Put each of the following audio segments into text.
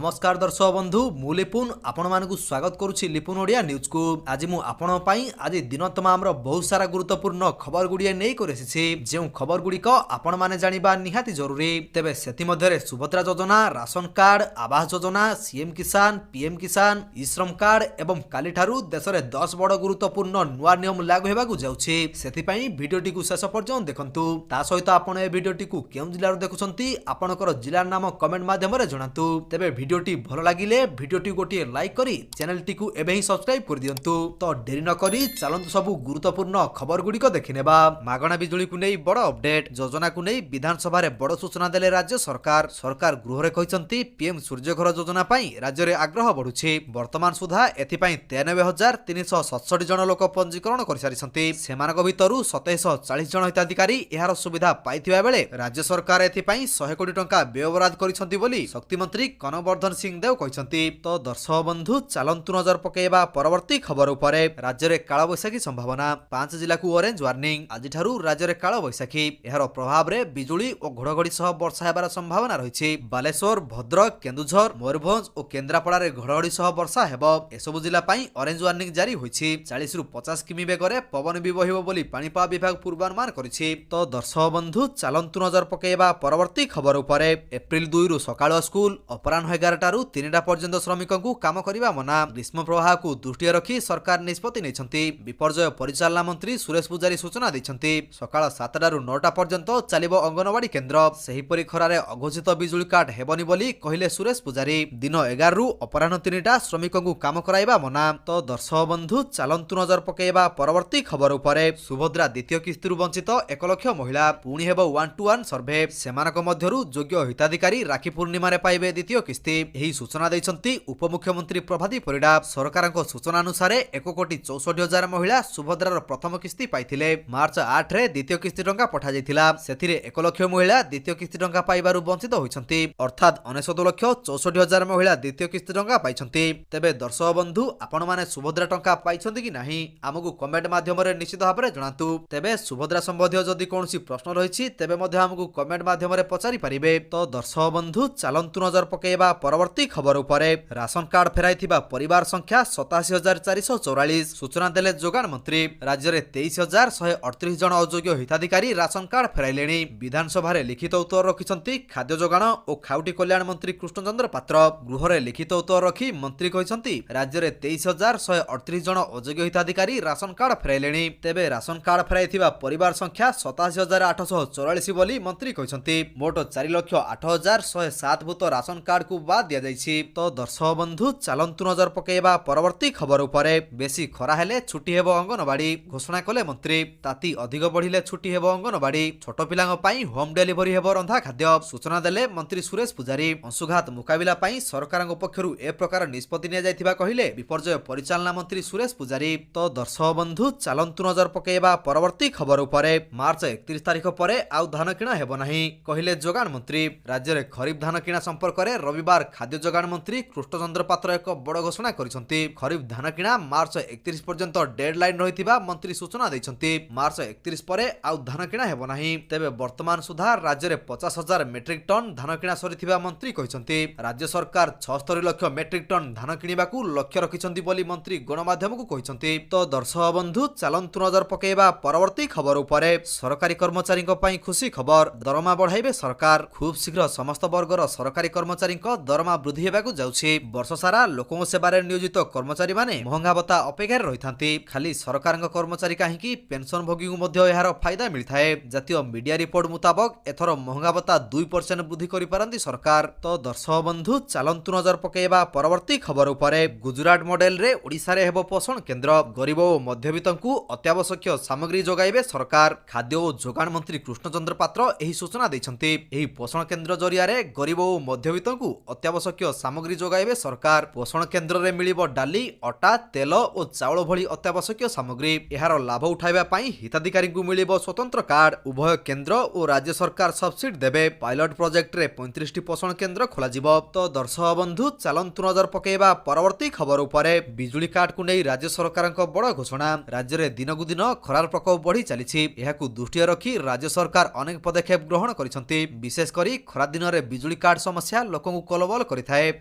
नमस्कार दर्शक बंधु मु लिपुन आपण मानकु स्वागत करुछि लिपुन ओडिया न्यूज को। आज मु आपण पई आज दिन तमाम बहुत सारा गुरुत्वपूर्ण खबर गुड़िए नहीं करेछि जे खबर गुड़िक आपण माने जानिबा निहाती जरूरी। तेबे सेति मध्यरे सुभद्रा योजना, ration card, Awas Yojana, CM किसान, पीएम किसान, ई श्रम कार्ड एवं काली ठारू देश में 10 बड़ गुरुत्वपूर्ण नुआ नियम लागू हेबाकु जाउछि। सेति पई भिडियोटी को शेष पर्यंत देखंतु। ता सहित आपण ए भिडियोटी को केउ जिल्लार देखुछंती आपनकर जिल्लार नाम कमेंट माध्यम रे जणातु। तेबे भिडियोटी भल लागिले भिडियोटी गोटे लाइक करी चैनलटी को एबे ही सब्सक्राइब कर दियंतु। तो देरी न करी चलंतु सबु गुरुत्वपूर्ण खबर गुड़िक देखिनेबा। मागणा बिजुली को नहीं बड़ अपडेट, योजना को नहीं विधानसभा रे बड़ सूचना देले राज्य सरकार। सरकार गृह रे कहिसंती पीएम सूर्यघर योजना पई राज्य रे आग्रह बढ़ुछि। वर्तमान सुधा एथि पई 93,367 जन लोक पंजीकरण कर सारिसंती। सेमानक भितरु 2740 जन हिताधिकारी एहार सुविधा पाइथिबा बेले राज्य सरकार एथि पई 100 कोटी टंका व्ययबराद करिसंती बोली शक्ति मंत्री कनवर्धन सिंह देव कहते। तो दर्शक बंधु चलंतु नजर पकेबा परवर्ती खबर उपरे। राज्य में काल बैशाखी संभावना, 5 जिला को ऑरेंज वार्निंग। आज राज्य में काल बैशाखी एहार प्रभाव रे बिजुली और घड़घड़ी सह वर्षा हेबार संभावना रही। बालेश्वर, भद्रक, केन्दुझर, मयूरभंज और केन्द्रापड़ा रे घड़घड़ी सह वर्षा हेबो। एसबु जिला पई ऑरेंज वार्निंग जारी होईछि। 40 रु 50 किमी बेगरे पवन भी बहिबो बोली पाणीपाग विभाग पूर्वानुमान करिछि। तो दर्शक बंधु चलंतु नजर पकेबा परवर्ती खबर उपरे। एप्रिल 2 रु सकाळ स्कूल, अपराह्न 11 रु 3टा पर्यंत श्रमिक को काम करिबा मना। ग्रीष्म प्रवाह को दृष्टि रखी सरकार निष्पत्ति नेछंती। विपर्यय परिचालना मंत्री सुरेश पुजारी सूचना दैछंती। सकाळ 7टा रु 9टा पर्यंत चलिबो अंगनवाड़ी केन्द्र। सेहिपरि खरारे अघोषित बिजुली काट हेबनी बोली कहिले सुरेश पुजारी। दिन 11 रु अपराह्न 3टा श्रमिक को काम कराइबा मना। तो दर्शक बंधु चलंतु नजर पकेबा परवर्ती खबर उपरे। सुभद्रा द्वितीय किस्ती वंचित 1 लाख महिला पुणी हेबो 1-to-1 सर्वे। सेमानक मध्यरु योग्य हिताधिकारी राखी पूर्णिमा रे पाइबे द्वितीय किस्ती। एही सूचना दैछंती उपमुख्यमंत्री प्रभाती परिडा। सरकारक सूचना अनुसार 1,64,000 महिला सुभद्रार प्रथम किस्ती पाइथिले। मार्च 8 रे द्वितीय किस्ती टंका पठा जाइथिला। सेथिरे 1 लाख महिला द्वितीय किस्ती टंका पाइबारु वंचित होइछंती। अर्थात 69,64,000 महिला द्वितीय किस्ती टंका पाइछंती। तेबे दर्शक बंधु आपण माने सुभद्रा टंका पाइछंती कि नाही हमकु कमेंट माध्यम रे निश्चित भाबरे जणातु। तेबे सुभद्रा संबंधी जदि कोनोसी प्रश्न रहिछि तेबे मध्ये हमकु कमेंट माध्यम रे पचारि परिबे। तो दर्शक बंधु चलंतु नजर पकेबा परवर्ती खबर उपरे। राशन कार्ड फेराइथिबा परिवार संख्या 87,444 सूचना देले जोगाण मंत्री। राज्य में 23,138 जन अयोग्य हिताधिकारी राशन कार्ड फेराइलेनी। विधानसभा रे लिखित उत्तर रखिसंती खाद्य जोगाण और खाउटी कल्याण मंत्री कृष्णचंद्र पात्र। गृह रे लिखित उत्तर रखी मंत्री कहिसंती राज्य में 23,138 जन अयोग्य हिताधिकारी राशन कार्ड फेराइलेनी। तेबे राशन कार्ड फेराइथिबा परिवार संख्या 87,844 बोली मंत्री कहिसंती। मोट 4,08,107 भूत राशन कार्ड को बाद दिया जाइछि। तो दर्शक बंधु चलंतु नजर पकेबा परवर्ती खबर उपरे। बेसी खरा हेले छुट्टी हेबो अंगनवाड़ी घोषणा कले मंत्री। ताती अधिक बढ़िले छुट्टी हेबो अंगनवाड़ी। छोट पिलांग पई होम डिलीवरी हेबो रंधा खाद्य सूचना देले मंत्री सुरेश पुजारी। अंशुघात मुकाबिला पई सरकारक पक्षरु ए प्रकार निष्पत्ति निया जाइथिबा कहिले विपर्यय परिचालना मंत्री सुरेश पुजारी। तो दर्शक बंधु चलंतु नजर पकेबा परवर्ती खबर उपरे। मार्च 31 तारिख परे आउ धान किणा हेबो नाही कहिले जोगाण मंत्री। राज्य रे खरीफ धान किणा संपर्क रे रविवार खाद्य जोगाण मंत्री कृष्णचंद्र पात्र एक बड़ घोषणा करिसंती। खरीफ धान किणा मार्च 31 पर्यंत डेडलाइन रहिथिबा मंत्री सूचना दैछंती। मार्च 31 परे आउ धान किणा हेबो नाही। तेबे वर्तमान सुधा राज्य रे 50,000 मेट्रिक टन धान किणा सरिथिबा मंत्री कहिसंती। राज्य सरकार 76 लाख मेट्रिक टन धान किणिबाकू लक्ष्य रखिसंती बोली मंत्री गणमाध्यम को कहिसंती। तो दर्शक बंधु चलंतु नजर पकेबा परवर्ती खबर उपरे। सरकारी कर्मचारी पई खुशी खबर, दरमा बढ़ाइबे सरकार। खूब शीघ्र समस्त वर्गर सरकारी कर्मचारी दरमा वृद्धि हेबाकू जाउछि। वर्ष सारा लोकों सेवारे नियोजित कर्मचारी माने महंगा भत्ता अपेक्षार रहिथांती। खाली सरकारक कर्मचारी काहींकी पेंशन भोगी को मध्य एहार फायदा मिलथाए। जातीय मीडिया रिपोर्ट मुताबक एथर महंगा भत्ता 2% वृद्धि करि पारंती सरकार। तो दर्शक बंधु चलंतु नजर पकेबा परवर्ती खबर उपरे। गुजरात मॉडल रे ओडिसा रे हेबो पोषण केन्द्र। गरीब और मध्यवित्तंकु अत्यावश्यक सामग्री जोगाइबे सरकार। खाद्य और जोगाण मंत्री कृष्णचंद्र पात्र एही सूचना दैछंती। एही पोषण केन्द्र जरिया रे गरीब और मध्यवित्तंकु अत्यावश्यक सामग्री जोगाइबे सरकार। पोषण केन्द्र रे मिलिबो डाली, अटा, तेल और चाउल भली अत्यावश्यक सामग्री। एहार लाभ उठाइबा पई हिताधिकारी को मिलिबो स्वतंत्र कार्ड। उभय केन्द्र और राज्य सरकार सब्सिडी देबे। पायलट प्रोजेक्ट रे 35 टी पोषण केन्द्र खोला जिवो। तो दर्शक बंधु चलंतु नजर पकेबा परवर्ती खबर उपरे। बिजुली काट को नहीं राज्य सरकारक बड़ घोषणा। राज्य रे दिनकु दिन खरार प्रकोप बढ़ी चलिछि। एहाकु दृष्टि रखी राज्य सरकार अनेक पदक्षेप ग्रहण करिसंती। विशेष करी खरा दिन रे बिजुली काट समस्या लोकंकु ଡବଲ କରିଥାଏ।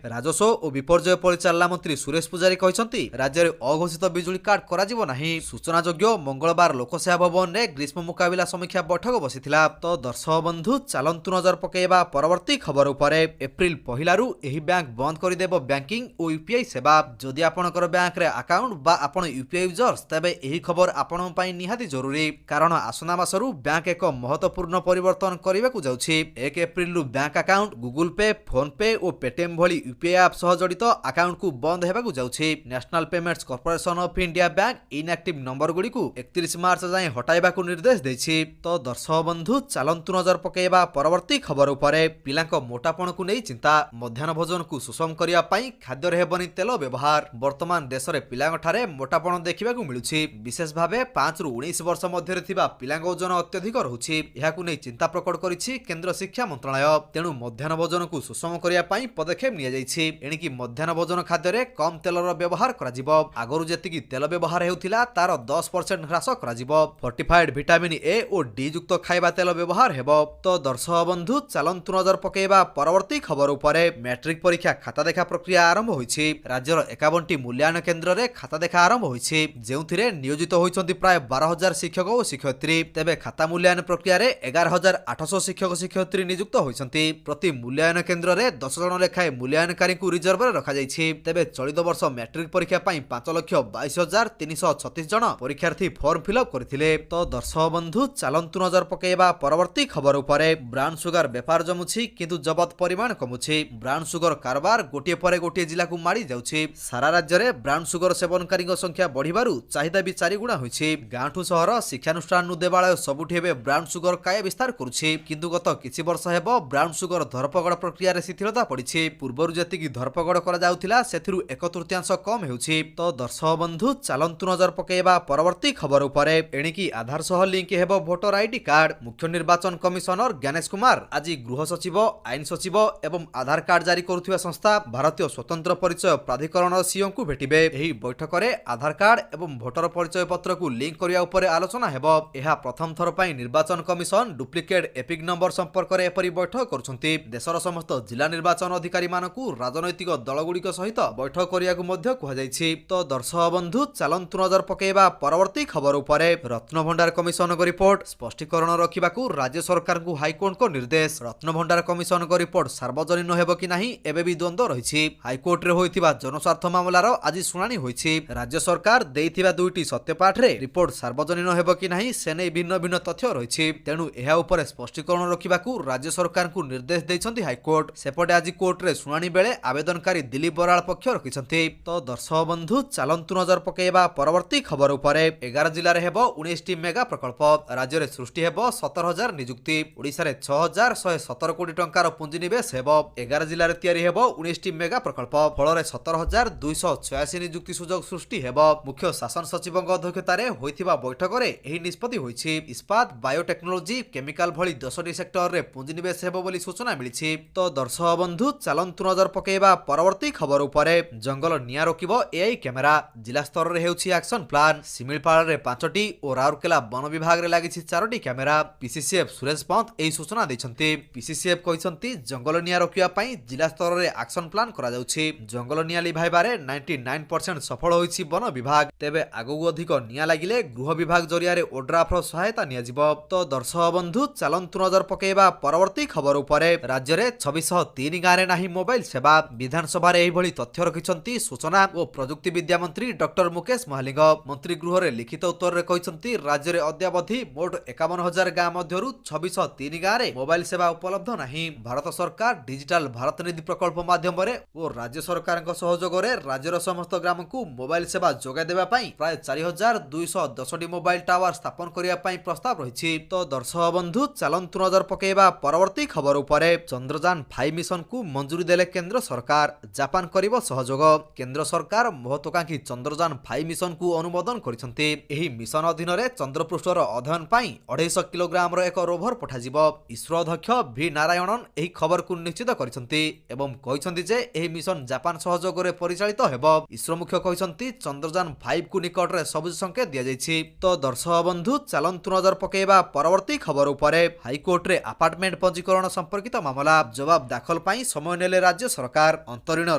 ରାଜସ୍ୱ ଓ ବିପର୍ଯ୍ୟୟ ପରିଚାଳନା ମନ୍ତ୍ରୀ ସୁରେଶ ପୂଜାରୀ କହିଛନ୍ତି ରାଜ୍ୟରେ ଅଘୋଷିତ ବିଜୁଳି କାଟ କରାଯିବ ନାହିଁ। ସୂଚନାଯୋଗ୍ୟ ମଙ୍ଗଳବାର ଲୋକସେବା ଭବନରେ ଗ୍ରୀଷ୍ମ ମୁକାବିଲା ସମୀକ୍ଷା ବୈଠକ ବସିଥିଲା। ତ ଦର୍ଶକ ବନ୍ଧୁ ଚାଲନ୍ତୁ ନଜର ପକାଇବା ପରବର୍ତ୍ତୀ ଖବର ଉପରେ। ଏପ୍ରିଲ 1ରୁ ଏହି ବ୍ୟାଙ୍କ ବନ୍ଦ କରିଦେବ ବ୍ୟାଙ୍କିଂ ଓ ୟୁପିଆଇ ସେବା। ଯଦି ଆପଣଙ୍କର ବ୍ୟାଙ୍କରେ ଆକାଉଣ୍ଟ ବା ଆପଣ ୟୁପିଆଇ ୟୁଜର୍ସ ତେବେ ଏହି ଖବର ଆପଣଙ୍କ ପାଇଁ ନିହାତି ଜରୁରୀ, କାରଣ ଆସନ୍ତା ମାସରୁ ବ୍ୟାଙ୍କ ଏକ ମହତ୍ୱପୂର୍ଣ୍ଣ ପରିବର୍ତ୍ତନ କରିବାକୁ ଯାଉଛି। 1 ଏପ୍ରିଲରୁ bank account, Google Pay, PhonePe ଓ ପେଟିଏମ୍ ଭଳି ୟୁପିଆଇ ଆପ୍ ସହ ଜଡ଼ିତ ଆକାଉଣ୍ଟକୁ ବନ୍ଦ ହେବାକୁ ଯାଉଛି। National Payments Corporation of India bank inactive ନମ୍ବରଗୁଡ଼ିକୁ 31 ମାର୍ଚ୍ଚ ଯାଏଁ ହଟାଇବାକୁ ନିର୍ଦ୍ଦେଶ ଦେଇଛି। ତ ଦର୍ଶକ ବନ୍ଧୁ ଚାଲନ୍ତୁ ନଜର ପକାଇବା ପରବର୍ତ୍ତୀ ଖବର ଉପରେ। ପିଲାଙ୍କ ମୋଟାପଣକୁ ନେଇ ଚିନ୍ତା। ମଧ୍ୟାହ୍ନ ଭୋଜନକୁ ସୁଷମ କରିବା ପାଇଁ ଖାଦ୍ୟରେ ହେବନି ତେଲ ବ୍ୟବହାର। ବର୍ତ୍ତମାନ ଦେଶରେ ପିଲାଙ୍କଠାରେ ମୋଟାପଣ ଦେଖିବାକୁ ମିଳୁଛି। ବିଶେଷ ଭାବେ 5ରୁ 19 ବର୍ଷ ମଧ୍ୟରେ ଥିବା ପିଲାଙ୍କ ଓଜନ ଅତ୍ୟଧିକ ରହୁଛି। ଏହାକୁ ନେଇ ଚିନ୍ତା ପ୍ରକଟ କରିଛି କେନ୍ଦ୍ର ଶିକ୍ଷା ମନ୍ତ୍ରଣାଳୟ। ତେଣୁ ମଧ୍ୟାହ୍ନ ଭୋଜନକୁ ସୁଷମ କରିବା ପାଇଁ ପଦକ୍ଷେପ ନିଆଯାଇଛି। ଏଣିକି ମଧ୍ୟାହ୍ନ ଭୋଜନ ଖାଦ୍ୟରେ କମ୍ ତେଲର ବ୍ୟବହାର କରାଯିବ। ଆଗରୁ ଯେତିକି ତେଲ ବ୍ୟବହାର ହେଉଥିଲା ତାର 10% ହ୍ରାସ କରାଯିବ। Fortified vitamin A O D ଯୁକ୍ତ ଖାଇବା ତେଲ ବ୍ୟବହାର ହେବ। ତ ଦର୍ଶକ ବନ୍ଧୁ ଚାଲନ୍ତୁ ନଜର ପକାଇବା ପରବର୍ତ୍ତୀ ଖବର ଉପରେ। ମ୍ୟାଟ୍ରିକ ପରୀକ୍ଷା ଖାତା ଦେଖା ପ୍ରକ୍ରିୟା ଆରମ୍ଭ ହୋଇଛି। ରାଜ୍ୟର 51ଟି ମୂଲ୍ୟାୟନ କେନ୍ଦ୍ରରେ ଖାତା ଦେଖା ଆରମ୍ଭ ହୋଇଛି, ଯେଉଁଥିରେ ନିୟୋଜିତ ହୋଇଛନ୍ତି ପ୍ରାୟ 12,000 ଶିକ୍ଷକ ଓ ଶିକ୍ଷୟିତ୍ରୀ। ତେବେ ଖାତା ମୂଲ୍ୟାୟନ ପ୍ରକ୍ରିୟାରେ 11,800 ଶିକ୍ଷକ ଶିକ୍ଷୟିତ୍ରୀ ନିଯୁକ୍ତ ହୋଇଛନ୍ତି। ପ୍ରତି ମୂଲ୍ୟାୟନ କେନ୍ଦ୍ରରେ 10 ଜଣ ଲେଖାଏଁ ମୂଲ୍ୟାୟନକାରୀଙ୍କୁ ରିଜର୍ଭରେ ରଖାଯାଇଛି। ତେବେ ଚଳିତ ବର୍ଷ ମ୍ୟାଟ୍ରିକ ପରୀକ୍ଷା ପାଇଁ 5,22,336 ଜଣ ପରୀକ୍ଷାର୍ଥୀ ଫର୍ମ ଫିଲ୍ଅପ୍ କରିଥିଲେ। ତ ଦର୍ଶକ ବନ୍ଧୁ ଚାଲନ୍ତୁ ନଜର ପକାଇବା ପରବର୍ତ୍ତୀ ଖବର ଉପରେ। ବ୍ରାଉନ୍ ସୁଗାର ବେପାର ଜମୁଛି, କିନ୍ତୁ ଜବତ ପରିମାଣ କମୁଛି। ବ୍ରାଉନ୍ ସୁଗର କାରବାର ଗୋଟିଏ ପରେ ଗୋଟିଏ ଜିଲ୍ଲାକୁ ମାଡ଼ି ଯାଉଛି। ସାରା ରାଜ୍ୟରେ ବ୍ରାଉନ୍ ସୁଗର ସେବନକାରୀଙ୍କ ସଂଖ୍ୟା ବଢ଼ିବାରୁ ଚାହିଦା ବି 4 ଗୁଣା ହୋଇଛି। ଗାଁଠୁ ସହର, ଶିକ୍ଷାନୁଷ୍ଠାନରୁ ଦେବାଳୟ ସବୁଠି ଏବେ ବ୍ରାଉନ୍ ସୁଗର କାୟା ବିସ୍ତାର କରୁଛି। କିନ୍ତୁ ଗତ କିଛି ବର୍ଷ ହେବ ବ୍ରାଉନ୍ ସୁଗର ଧରପଗଡ଼ ପ୍ରକ୍ରିୟାରେ ଶିଥିଳତା ପଡ଼ିଛି। ପୂର୍ବରୁ ଯେତିକି ଧରପଗଡ଼ କରାଯାଉଥିଲା ସେଥିରୁ 1/3 କମ୍ ହେଉଛି। ତ ଦର୍ଶକ ବନ୍ଧୁ ଚାଲନ୍ତୁ ନଜର ପକାଇବା ପରବର୍ତ୍ତୀ ଖବର ଉପରେ। ଏଣିକି ଆଧାର ସହ ଲିଙ୍କ ହେବ ଭୋଟର ଆଇଡି କାର୍ଡ। ମୁଖ୍ୟ ନିର୍ବାଚନ କମିଶନର ଜ୍ଞାନେଶ କୁମାର ଆଜି ଗୃହ ସଚିବ, ଆଇନ ସଚିବ ଏବଂ ଆଧାର କାର୍ଡ ଜାରି କରୁଥିବା ସଂସ୍ଥା ଭାରତୀୟ ସ୍ୱତନ୍ତ୍ର ପରିଚୟ ପ୍ରାଧିକରଣର ସିଓଙ୍କୁ ଭେଟିବେ। ଏହି ବୈଠକରେ ଆଧାର କାର୍ଡ ଏବଂ ଭୋଟର ପରିଚୟ ପତ୍ରକୁ ଲିଙ୍କ କରିବା ଉପରେ ଆଲୋଚନା ହେବ। ଏହା ପ୍ରଥମ ଥର ପାଇଁ ନିର୍ବାଚନ କମିଶନ ଡୁପ୍ଲିକେଟ୍ ଏପିକ୍ ନମ୍ବର ସମ୍ପର୍କରେ ଏପରି ବୈଠକ କରୁଛନ୍ତି। ଦେଶର ସମସ୍ତ ଜିଲ୍ଲା ନିର୍ବାଚନ ଅଧିକାରୀମାନଙ୍କୁ ରାଜନୈତିକ ଦଳଗୁଡ଼ିକ ସହିତ ବୈଠକ କରିବାକୁ ମଧ୍ୟ କୁହାଯାଇଛି। ତ ଦର୍ଶକ ବନ୍ଧୁ ଚାଲନ୍ତୁ ନଜର ପକାଇବା ପରବର୍ତ୍ତୀ ଖବର ଉପରେ। ରତ୍ନଭଣ୍ଡାର କମିଶନଙ୍କ ରିପୋର୍ଟ ସ୍ପଷ୍ଟୀକରଣ ରଖିବାକୁ ରାଜ୍ୟ ସରକାରଙ୍କୁ ହାଇକୋର୍ଟଙ୍କ ନିର୍ଦ୍ଦେଶ। ରତ୍ନଭଣ୍ଡାର କମିଶନଙ୍କ ରିପୋର୍ଟ ସାର୍ବଜନୀନ ହେବ କି ନାହିଁ ଏବେ ବି ଦ୍ୱନ୍ଦ୍ୱ ରହିଛି। ହାଇକୋର୍ଟରେ ହୋଇଥିବା ଜନସ୍ୱାର୍ଥ ମାମଲାର ଆଜି ଶୁଣାଣି ହୋଇଛି। ରାଜ୍ୟ ସରକାର ଦେଇଥିବା 2ଟି ସତ୍ୟପାଠରେ ରିପୋର୍ଟ ସାର୍ବଜନୀନ ହେବ କି ନାହିଁ ସେ ନେଇ ଭିନ୍ନ ଭିନ୍ନ ତଥ୍ୟ ରହିଛି। ତେଣୁ ଏହା ଉପରେ ସ୍ପଷ୍ଟୀକରଣ ରଖିବାକୁ ରାଜ୍ୟ ସରକାରଙ୍କୁ ନିର୍ଦ୍ଦେଶ ଦେଇଛନ୍ତି ହାଇକୋର୍ଟ। ସେପଟେ ଆଜି କୋର୍ଟରେ ଶୁଣାଣି ବେଳେ ଆବେଦନକାରୀ ଦିଲ୍ଲୀପ ବରାଳ ପକ୍ଷ ରଖିଛନ୍ତି। ତ ଦର୍ଶକ ବନ୍ଧୁ ଚାଲନ୍ତୁ ନଜର ପକାଇବା ପରବର୍ତ୍ତୀ ଖବର ଉପରେ। 11 ଜିଲ୍ଲାରେ ହେବ 19ଟି ମେଗା ପ୍ରକଳ୍ପ। ରାଜ୍ୟରେ ସୃଷ୍ଟି ହେବ 17,000 ନିଯୁକ୍ତି। ଓଡ଼ିଶାରେ 6,117 କୋଟି ଟଙ୍କାର ପୁଞ୍ଜିନିବେଶ ହେବ। 11 ଜିଲ୍ଲାରେ ତିଆରି ହେବ 19ଟି ମେଗା ପ୍ରକଳ୍ପ। ଫଳରେ 17,286 ନିଯୁକ୍ତି ସୁଯୋଗ ସୃଷ୍ଟି ହେବ। ମୁଖ୍ୟ ଶାସନ ସଚିବଙ୍କ ଅଧ୍ୟକ୍ଷତାରେ ହୋଇଥିବା ବୈଠକରେ ଏହି ନିଷ୍ପତ୍ତି ହୋଇଛି। ଇସ୍ପାତ, ବାୟୋଟେକ୍ନୋଲୋଜି, କେମିକାଲ ଭଳି 10ଟି ସେକ୍ଟରରେ ପୁଞ୍ଜିନିବେଶ ହେବ ବୋଲି ସୂଚନା ମିଳିଛି। ତ ଦର୍ଶକ ବନ୍ଧୁ ଚାଲନ୍ତୁ ନଜର ପକାଇବା ପରବର୍ତ୍ତୀ ଖବର ଉପରେ। ଜଙ୍ଗଲ ନିଆଁ ରୋକିବ ଏଆଇ କ୍ୟାମେରା। ଜିଲ୍ଲା ସ୍ତରରେ ହେଉଛି ଆକ୍ସନ ପ୍ଲାନ୍। ଶିମିଳିପାଳରେ 5ଟି ଓ ରାଉରକେଲା ବନ ବିଭାଗରେ ଲାଗିଛି 4ଟି କ୍ୟାମେରା। ପିସିସିଏଫ୍ ସୁରେଶ ପନ୍ତ ଏହି ସୂଚନା ଦେଇଛନ୍ତି। ପିସିସିଏଫ୍ କହିଛନ୍ତି ଜଙ୍ଗଲ ନିଆଁ ରୋକିବା ପାଇଁ ଜିଲ୍ଲା ସ୍ତରରେ ଆକ୍ସନ ପ୍ଲାନ୍ କରାଯାଉଛି। ଜଙ୍ଗଲ ନିଆଁ ଲିଭାଇବାରେ 99% ସଫଳ ହୋଇଛି ବନ ବିଭାଗ। ତେବେ ଆଗକୁ ଅଧିକ ନିଆଁ ଲାଗିଲେ ଗୃହ ବିଭାଗ ଜରିଆରେ ଓଡ୍ରାଫର ସହାୟତା ନିଆଯିବ। ତ ଦର୍ଶକ ବନ୍ଧୁ ଚାଲନ୍ତୁ ନଜର ପକାଇବା ପରବର୍ତ୍ତୀ ଖବର ଉପରେ। ରାଜ୍ୟରେ 2603 ଗାଁରେ ନାହିଁ ମୋବାଇଲ ସେବା। ବିଧାନସଭାରେ ଏହିଭଳି ତଥ୍ୟ ରଖିଛନ୍ତି ସୂଚନା ଓ ପ୍ରଯୁକ୍ତି ବିଦ୍ୟା ମନ୍ତ୍ରୀ ଡକ୍ଟର ମୁକେଶ ମହାଲିଙ୍ଗ। ମନ୍ତ୍ରୀ ଗୃହରେ ଲିଖିତ ଉତ୍ତରରେ କହିଛନ୍ତି ରାଜ୍ୟରେ ଅଦ୍ୟାବଧି ମୋଟ 51,000 ଗାଁ ମଧ୍ୟରୁ 2603 ଗାଁରେ ମୋବାଇଲ ସେବା ଉପଲବ୍ଧ ନାହିଁ। ଭାରତ ସରକାର ଡିଜିଟାଲ ଭାରତ ନିଧି ପ୍ରକଳ୍ପ ମାଧ୍ୟମରେ ଓ ରାଜ୍ୟ ସରକାରଙ୍କ ସହଯୋଗରେ ରାଜ୍ୟର ସମସ୍ତ ଗ୍ରାମକୁ ମୋବାଇଲ ସେବା ଯୋଗାଇ ଦେବା ପାଇଁ ପ୍ରାୟ 4,210ଟି ମୋବାଇଲ ଟାୱାର ସ୍ଥାପନ କରିବା ପାଇଁ ପ୍ରସ୍ତାବ ରହିଛି। ତ ଦର୍ଶକ ବନ୍ଧୁ ଚାଲନ୍ତୁ ନଜର ପକାଇବା ପରବର୍ତ୍ତୀ ଖବର ଉପରେ। ଚନ୍ଦ୍ରଯାନ 5 ମିଶନକୁ ମଞ୍ଜୁରୀ ଦେଲେ କେନ୍ଦ୍ର ସରକାର। ଜାପାନ କରିବ ସହଯୋଗ। କେନ୍ଦ୍ର ସରକାର ମହତ୍ୱାକାଂକ୍ଷୀ ଚନ୍ଦ୍ରଯାନ 5 ମିଶନକୁ ଅନୁମୋଦନ କରିଛନ୍ତି। ଏହି ମିଶନ ଅଧୀନରେ ଚନ୍ଦ୍ରପୃଷ୍ଠର ଅଧ୍ୟୟନ ପାଇଁ 250 କିଲୋଗ୍ରାମର ଏକ ରୋଭର ପଠାଯିବ। ଇସ୍ରୋ ଅଧ୍ୟକ୍ଷ ଭି ନାରାୟଣନ୍ ଏହି ଖବରକୁ ନିଶ୍ଚିତ କରିଛନ୍ତି ଏବଂ କହିଛନ୍ତି ଯେ ଏହି ମିଶନ ଜାପାନ ସହଯୋଗରେ ପରିଚାଳିତ ହେବ। ଇସ୍ରୋ ମୁଖ୍ୟ କହିଛନ୍ତି ଚନ୍ଦ୍ରଯାନ 5କୁ ନିକଟରେ ସବୁଜ ସଂକେତ ଦିଆଯାଇଛି। ତ ଦର୍ଶକ ବନ୍ଧୁ ଚାଲନ୍ତୁ ନଜର ପକାଇବା ପରବର୍ତ୍ତୀ ଖବର ଉପରେ। ହାଇକୋର୍ଟରେ ଆପାର୍ଟମେଣ୍ଟ ପଞ୍ଜୀକରଣ ସମ୍ପର୍କିତ ମାମଲା। ଜବାବ ଦାଖଲ ପାଇଁ ସମୟ ନେଲେ ରାଜ୍ୟ ସରକାର। ଅନ୍ତରୀଣ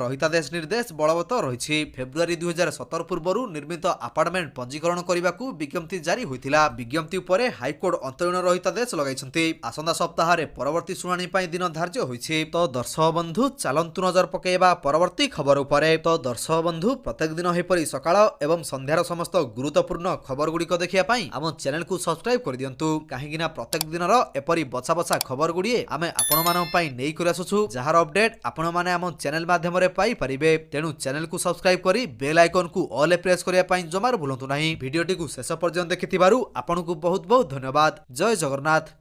ରହିତାଦେଶ ନିର୍ଦ୍ଦେଶ ବଳବତ୍ତର ରହିଛି। ଫେବୃଆରୀ 2017 ପୂର୍ବରୁ ନିର୍ମିତ ଆପାର୍ଟମେଣ୍ଟ ପଞ୍ଜୀକରଣ କରିବାକୁ ବିଜ୍ଞପ୍ତି ଜାରି ହୋଇଥିଲା। ବିଜ୍ଞପ୍ତି ଉପରେ ହାଇକୋର୍ଟ ଅନ୍ତରୀଣ ରହିତାଦେଶ ଲଗାଇଛନ୍ତି। ଆସନ୍ତା ସପ୍ତାହରେ ପରବର୍ତ୍ତୀ ଶୁଣାଣି ପାଇଁ ଦିନ ଧାର୍ଯ୍ୟ ହୋଇଛି। ତ ଦର୍ଶକ ବନ୍ଧୁ ଚାଲନ୍ତୁ ନଜର ପକାଇବା ପରବର୍ତ୍ତୀ ଖବର ଉପରେ। ତ ଦର୍ଶକ ବନ୍ଧୁ ପ୍ରତ୍ୟେକ ଦିନ ଏପରି ସକାଳ ଏବଂ ସନ୍ଧ୍ୟାର ସମସ୍ତ ଗୁରୁତ୍ୱପୂର୍ଣ୍ଣ ଖବର ଗୁଡ଼ିକ ଦେଖିବା ପାଇଁ ଆମ ଚ୍ୟାନେଲକୁ ସବସ୍କ୍ରାଇବ କରିଦିଅନ୍ତୁ। କାହିଁକି ନା ପ୍ରତ୍ୟେକ ଦିନର ଏପରି ବଛା ବଛା ଖବର ଗୁଡ଼ିଏ ଆମେ ଆପଣମାନଙ୍କ ପାଇଁ ନେଇକରି ଆସୁଛୁ, ଯାହାର ଅପଡେଟ୍ ଆପଣମାନେ ଆମ ଚ୍ୟାନେଲ ମାଧ୍ୟମରେ ପାଇପାରିବେ। ତେଣୁ ଚ୍ୟାନେଲକୁ ସବସ୍କ୍ରାଇବ କରି ବେଲ୍ ଆଇକନକୁ ଅଲ୍ ପ୍ରେସ୍ କରିବା ପାଇଁ ଜମାରୁ ଭୁଲନ୍ତୁ ନାହିଁ। ଭିଡ଼ିଓଟିକୁ ଶେଷ ପର୍ଯ୍ୟନ୍ତ ଦେଖିଥିବାରୁ ଆପଣଙ୍କୁ ବହୁତ ବହୁତ ଧନ୍ୟବାଦ। ଜୟ ଜଗନ୍ନାଥ।